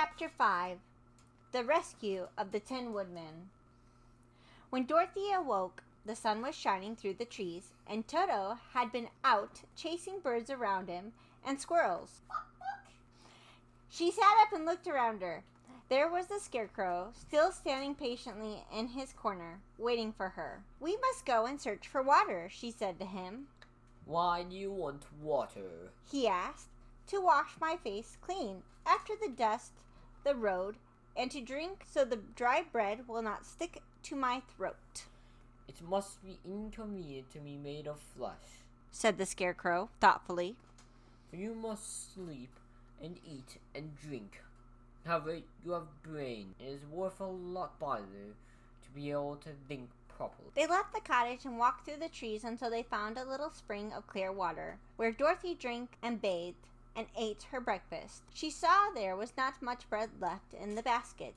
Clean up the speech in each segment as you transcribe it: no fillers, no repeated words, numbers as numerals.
Chapter 5. The Rescue of the Tin Woodman. When Dorothy awoke, the sun was shining through the trees, and Toto had been out chasing birds around him and squirrels. She sat up and looked around her. There was the Scarecrow, still standing patiently in his corner, waiting for her. "We must go and search for water," she said to him. "Why do you want water?" he asked. "To wash my face clean after the dust, the road, and to drink so the dry bread will not stick to my throat." "It must be inconvenient to be made of flesh," said the Scarecrow thoughtfully. "for you must sleep and eat and drink. You have brain. It is worth a lot farther to be able to think properly." They left the cottage and walked through the trees until they found a little spring of clear water, where Dorothy drank and bathed and ate her breakfast. She saw there was not much bread left in the basket,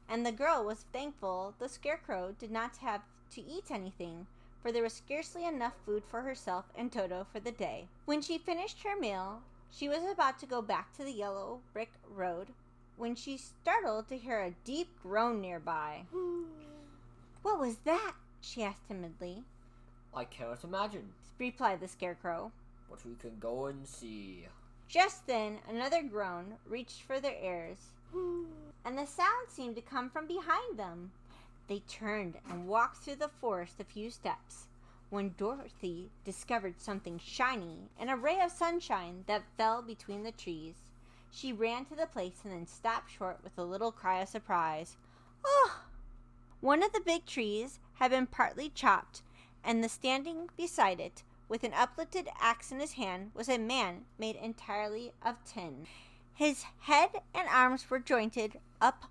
and the girl was thankful the Scarecrow did not have to eat anything, for there was scarcely enough food for herself and Toto for the day. When she finished her meal, she was about to go back to the yellow brick road when she startled to hear a deep groan nearby. "What was that?" she asked timidly. "I cannot imagine," replied the Scarecrow. "but we can go and see." Just then another groan reached for their ears, and the sound seemed to come from behind them. They turned and walked through the forest a few steps, when Dorothy discovered something shiny, and a ray of sunshine that fell between the trees. She ran to the place and then stopped short with a little cry of surprise. "Oh!" One of the big trees had been partly chopped, and standing beside it, with an uplifted axe in his hand, was a man made entirely of tin. His head and arms were jointed up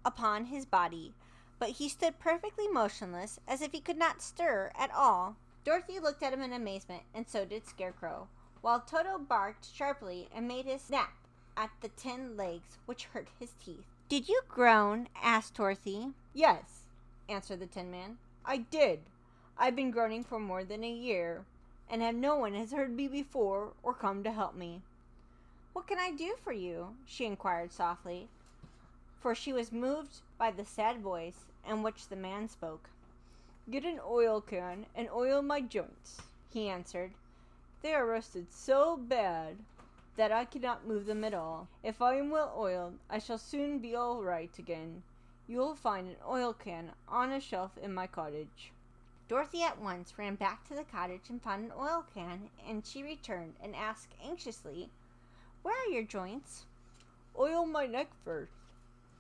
upon his body, but he stood perfectly motionless, as if he could not stir at all. Dorothy looked at him in amazement, and so did Scarecrow, while Toto barked sharply and made his snap at the tin legs, which hurt his teeth. "Did you groan?" asked Dorothy. "Yes," answered the Tin Man. "I did. I've been groaning for more than a year, and no one has heard me before or come to help me." "What can I do for you?" she inquired softly, for she was moved by the sad voice in which the man spoke. "Get an oil can and oil my joints," he answered. "They are rusted so bad that I cannot move them at all. If I am well oiled, I shall soon be all right again. You will find an oil can on a shelf in my cottage." Dorothy at once ran back to the cottage and found an oil can, and she returned and asked anxiously, "Where are your joints?" "Oil my neck first,"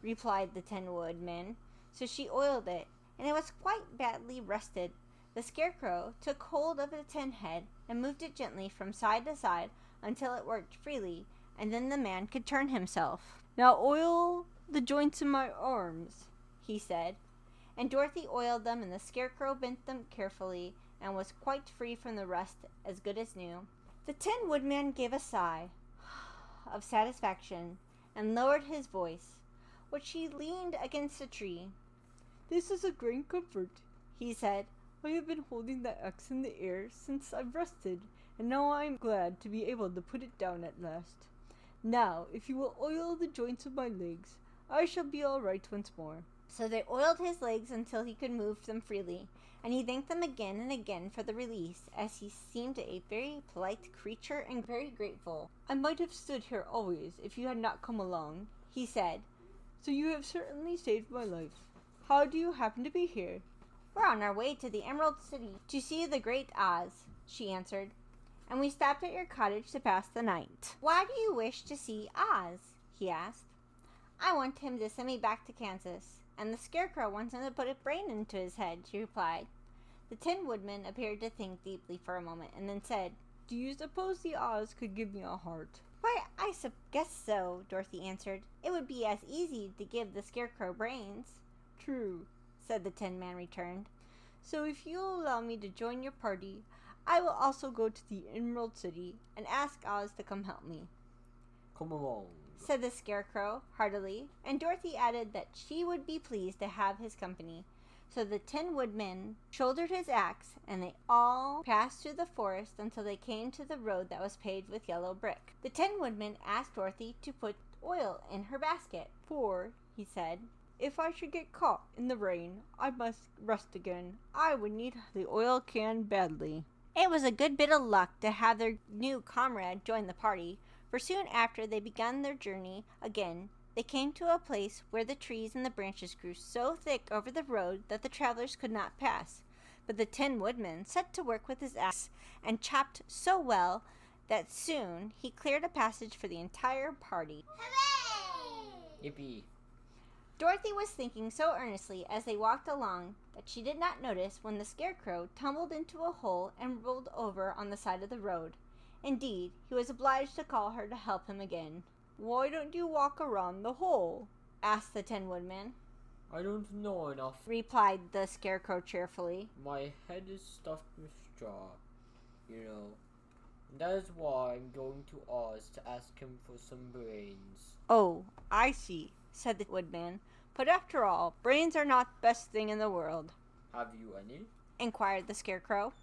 replied the Tin Woodman. So she oiled it, and it was quite badly rusted. The Scarecrow took hold of the tin head and moved it gently from side to side until it worked freely, and then the man could turn himself. "Now oil the joints in my arms," he said. And Dorothy oiled them, and the Scarecrow bent them carefully, and was quite free from the rust, as good as new. The Tin Woodman gave a sigh of satisfaction, and lowered his voice, which he leaned against a tree. "This is a great comfort," he said. "I have been holding the axe in the air since I've rested, and now I am glad to be able to put it down at last. Now, if you will oil the joints of my legs, I shall be all right once more." So they oiled his legs until he could move them freely, and he thanked them again and again for the release, as he seemed a very polite creature and very grateful. "I might have stood here always if you had not come along," he said. "So you have certainly saved my life. How do you happen to be here?" "We're on our way to the Emerald City to see the Great Oz," she answered, "and we stopped at your cottage to pass the night." "Why do you wish to see Oz?" he asked. "I want him to send me back to Kansas, and the Scarecrow wants him to put a brain into his head," she replied. The Tin Woodman appeared to think deeply for a moment, and then said, "Do you suppose the Oz could give me a heart?" "Why, I guess so," Dorothy answered. "It would be as easy to give the Scarecrow brains." "True," said the Tin Man, returned. "So if you'll allow me to join your party, I will also go to the Emerald City and ask Oz to come help me." "Come along," said the Scarecrow heartily, and Dorothy added that she would be pleased to have his company. So the Tin Woodman shouldered his axe, and they all passed through the forest until they came to the road that was paved with yellow brick. The Tin Woodman asked Dorothy to put oil in her basket. For, he said, if I should get caught in the rain, I must rest again. I would need the oil can badly. It was a good bit of luck to have their new comrade join the party, for soon after they began their journey again, they came to a place where the trees and the branches grew so thick over the road that the travelers could not pass. But the Tin Woodman set to work with his axe and chopped so well that soon he cleared a passage for the entire party. Yippee. Dorothy was thinking so earnestly as they walked along that she did not notice when the Scarecrow tumbled into a hole and rolled over on the side of the road. Indeed, he was obliged to call her to help him again. Why don't you walk around the hole? Asked the Tin Woodman. I don't know enough, replied the Scarecrow cheerfully. My head is stuffed with straw, you know. And that is why I'm going to Oz to ask him for some brains. Oh, I see, said the Woodman. But after all, brains are not the best thing in the world. Have you any? Inquired the Scarecrow.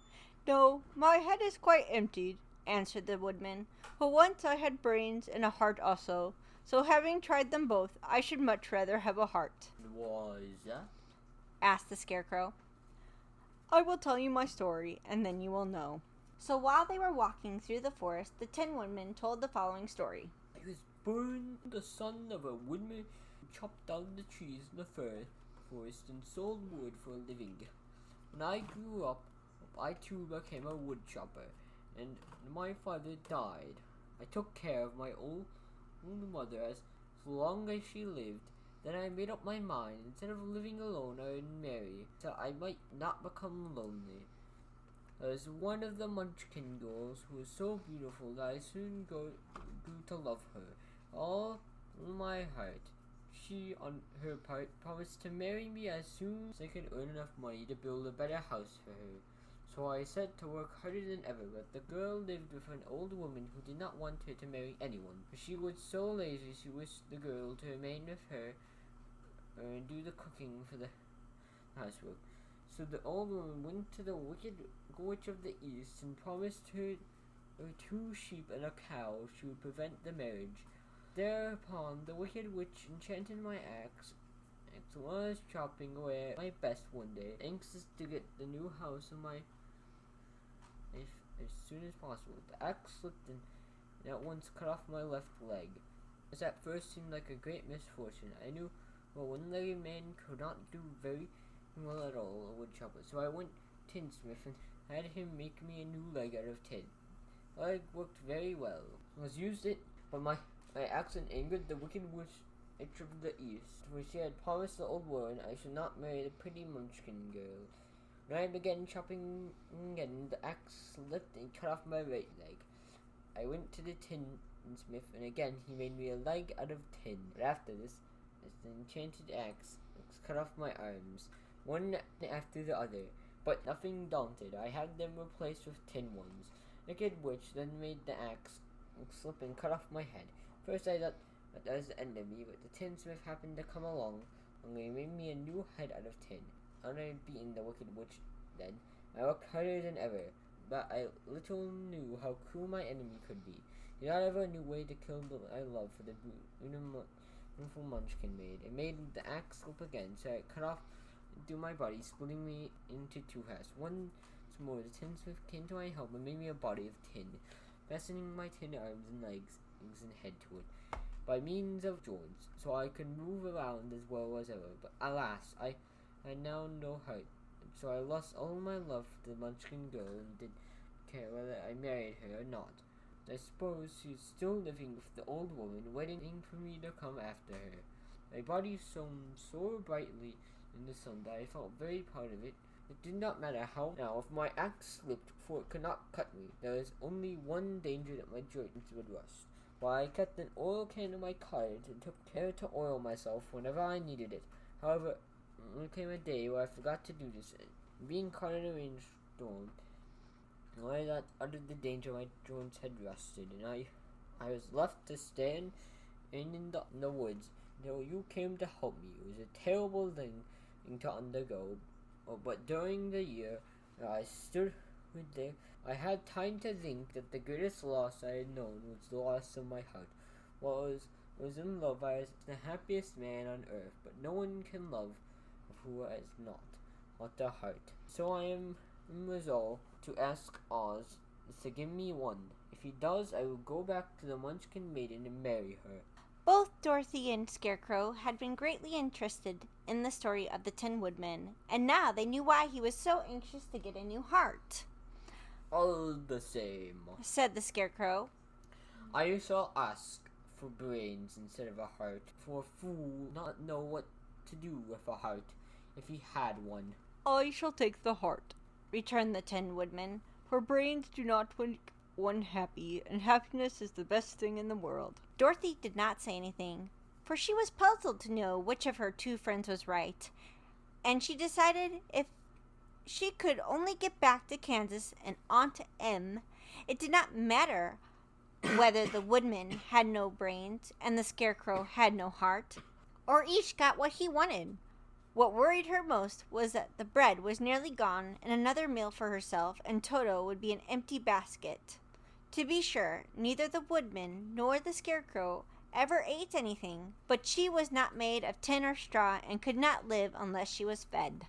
No, my head is quite emptied, answered the Woodman. But once I had brains and a heart also. So having tried them both, I should much rather have a heart. Why is that? Asked the Scarecrow. I will tell you my story, and then you will know. So while they were walking through the forest, the Tin Woodman told the following story. I was born the son of a woodman who chopped down the trees in the forest and sold wood for a living. When I grew up, I too became a wood chopper, and my father died. I took care of my old mother as long as she lived. Then I made up my mind, instead of living alone, I would marry, so I might not become lonely. There was one of the Munchkin girls who was so beautiful that I soon grew to love her, all in my heart. She, on her part, promised to marry me as soon as I could earn enough money to build a better house for her. So I set to work harder than ever, but the girl lived with an old woman who did not want her to marry anyone. She was so lazy she wished the girl to remain with her and do the cooking for the housework. So the old woman went to the wicked witch of the east and promised her 2 sheep and a cow if she would prevent the marriage. Thereupon the wicked witch enchanted my axe. While I was chopping away at my best one day, anxious to get the new house of my life as soon as possible. The axe slipped and at once cut off my left leg. This at first seemed like a great misfortune. I knew a one-legged man could not do very well at all, a wood chopper, so I went tinsmith and had him make me a new leg out of tin. The leg worked very well. I was used it, but my axe angered the wicked witch of the east, for she had promised the old woman I should not marry the pretty Munchkin girl. When I began chopping again, the axe slipped and cut off my right leg. I went to the tinsmith, and again he made me a leg out of tin. But after this, as the enchanted axe cut off my arms, one after the other. But nothing daunted, I had them replaced with tin ones. The wicked witch then made the axe slip and cut off my head. First I thought that was the end of me, but the tinsmith happened to come along, and he made me a new head out of tin. When I had beaten the wicked witch then, I worked harder than ever, but I little knew how cruel my enemy could be. He did not have a new way to kill the I love for the beautiful Munchkin maid. It made the axe slip again, so I cut off through my body, splitting me into 2 halves. Once more, the tinsmith came to my help and made me a body of tin, fastening my tin arms and legs and head to it by means of joints, so I could move around as well as ever. But alas, I had now no heart, so I lost all my love for the Munchkin girl and didn't care whether I married her or not. I suppose she's still living with the old woman, waiting for me to come after her. My body shone so brightly in the sun that I felt very proud of it. It did not matter how now if my axe slipped, for it could not cut me. There was only one danger, that my joints would rust. While I kept an oil can in my cottage and took care to oil myself whenever I needed it. However, there came a day where I forgot to do this. Being caught in a rainstorm, I got out of the danger, my joints had rusted, and I was left to stand in the woods until you came to help me. It was a terrible thing to undergo, but during the year I stood there, I had time to think that the greatest loss I had known was the loss of my heart. What was was in love as the happiest man on earth, but no one can love who has not the heart. So I am resolved to ask Oz to give me one. If he does, I will go back to the Munchkin maiden and marry her. Both Dorothy and Scarecrow had been greatly interested in the story of the Tin Woodman, and now they knew why he was so anxious to get a new heart. All the same, said the Scarecrow, I shall ask for brains instead of a heart, for a fool not know what to do with a heart if he had one. I shall take the heart, returned the Tin Woodman, for brains do not make one happy, and happiness is the best thing in the world. Dorothy did not say anything, for she was puzzled to know which of her two friends was right, and she decided if she could only get back to Kansas and Aunt Em, it did not matter whether the Woodman had no brains and the Scarecrow had no heart, or each got what he wanted. What worried her most was that the bread was nearly gone and another meal for herself and Toto would be an empty basket. To be sure, neither the Woodman nor the Scarecrow ever ate anything, but she was not made of tin or straw and could not live unless she was fed.